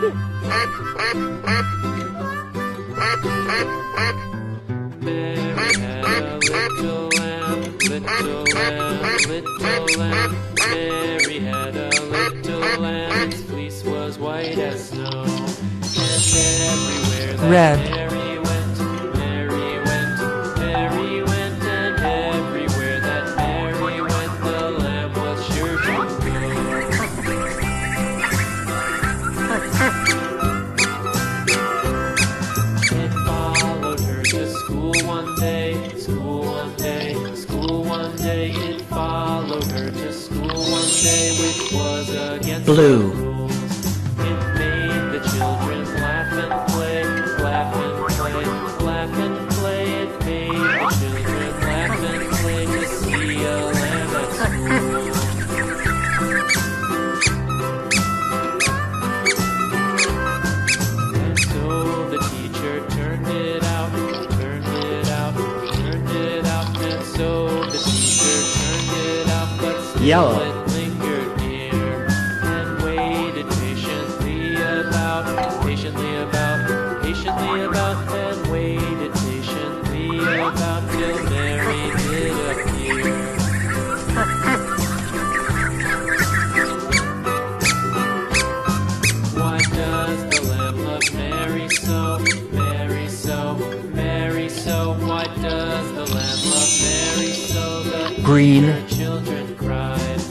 Mary had a little lamb, little lamb, little lamb. Mary had a little lamb, its fleece was white as snow. And everywhere that Red. Mary went, Mary went, Mary went, and everywhere that Mary went, the lamb was sure to go. It followed her to school one day, school one day, school one day. It followed her to school one day, which was against Blue. the rules. It made the children laugh and play, laugh and play, laugh and play. It made the children laugh and play to see a lamb at school. And so the teacher turned it out, turned it out, turned it out. And so the teacher turned it out, but still Yellow. it lingered near and waited patiently about, patiently about, patiently about, and waited patiently about till Mary did appear. Why does the lamb love Mary so, Mary so, Mary so? Why does the lamb love Mary so? The Green. eager children cried.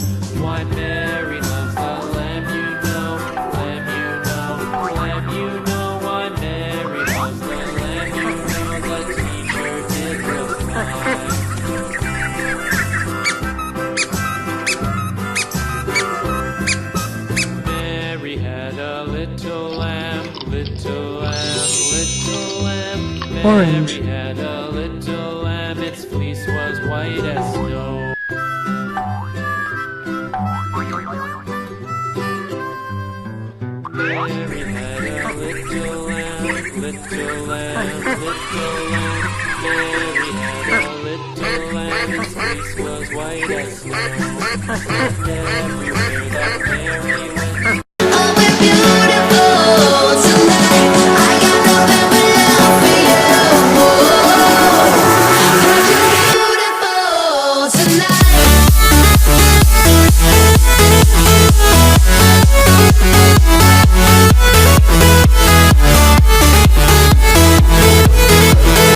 Why Mary loves the lamb, you know, lamb, you know, lamb, you know. Why Mary loves the lamb, you know. The teacher did reply. Mary had a little lamb, little lamb, little lamb. Orange. Mary had a little lamb, its fleece was white as snow. Mary had a little lamb, little lamb, little lamb. Mary had a little lamb, its fleece was white as snow. And every